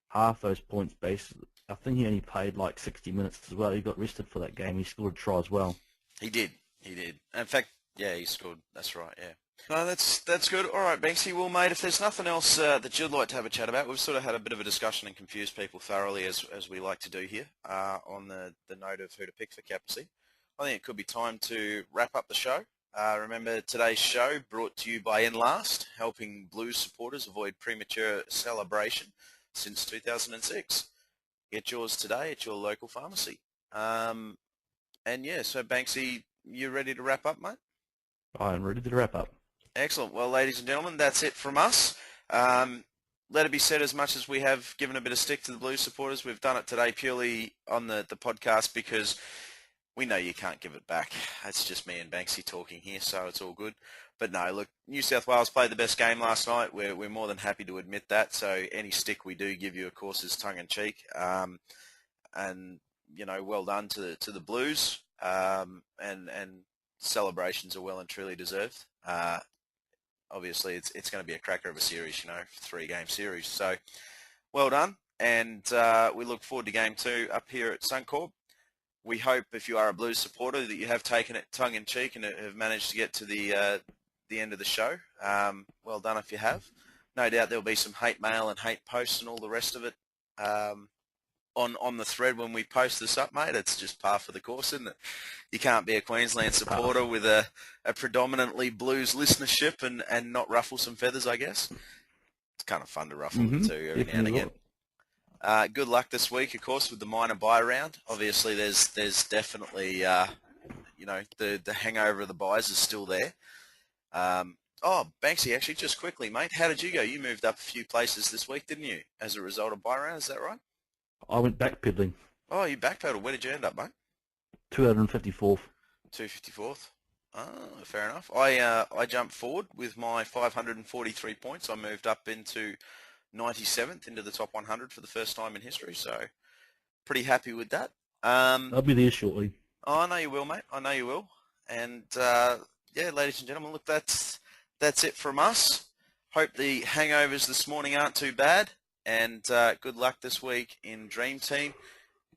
half those points base. I think he only played like 60 minutes as well. He got rested for that game. He scored a try as well. He did. In fact, yeah, he scored. That's right, yeah. No, that's good. All right, Banksy. Well, mate, if there's nothing else that you'd like to have a chat about, we've sort of had a bit of a discussion and confused people thoroughly, as we like to do here, on the note of who to pick for captaincy. I think it could be time to wrap up the show. Remember, today's show brought to you by Enlast, helping Blues supporters avoid premature celebration since 2006. Get yours today at your local pharmacy. And yeah, so Banksy, you ready to wrap up, mate? I'm ready to wrap up. Excellent. Well, ladies and gentlemen, that's it from us. Let it be said, as much as we have given a bit of stick to the Blues supporters, we've done it today purely on the podcast because we know you can't give it back. It's just me and Banksy talking here, so it's all good. But no, look, New South Wales played the best game last night. We're more than happy to admit that. So any stick we do give you, of course, is tongue-in-cheek. And, you know, well done to the Blues. And celebrations are well and truly deserved. Obviously, it's going to be a cracker of a series, you know, 3-game series. So well done. And we look forward to Game 2 up here at Suncorp. We hope, if you are a Blues supporter, that you have taken it tongue-in-cheek and have managed to get to the end of the show. Well done if you have. No doubt there'll be some hate mail and hate posts and all the rest of it on the thread when we post this up, mate. It's just par for the course, isn't it? You can't be a Queensland supporter with a predominantly Blues listenership and not ruffle some feathers, I guess. It's kind of fun to ruffle them too every now and again. Good luck this week, of course, with the minor bye round. Obviously, there's definitely, you know, the hangover of the byes is still there. Oh, Banksy, actually, just quickly, mate, how did you go? You moved up a few places this week, didn't you, as a result of bye round? Is that right? I went backpedaling. Oh, you backpedaled. Where did you end up, mate? 254th. 254th. Oh, fair enough. I jumped forward with my 543 points. I moved up into 97th into the top 100 for the first time in history, so pretty happy with that. I'll be there shortly. Oh, I know you will, mate. I know you will. And yeah, ladies and gentlemen, look, that's it from us. Hope the hangovers this morning aren't too bad, and good luck this week in Dream Team,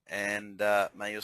and may your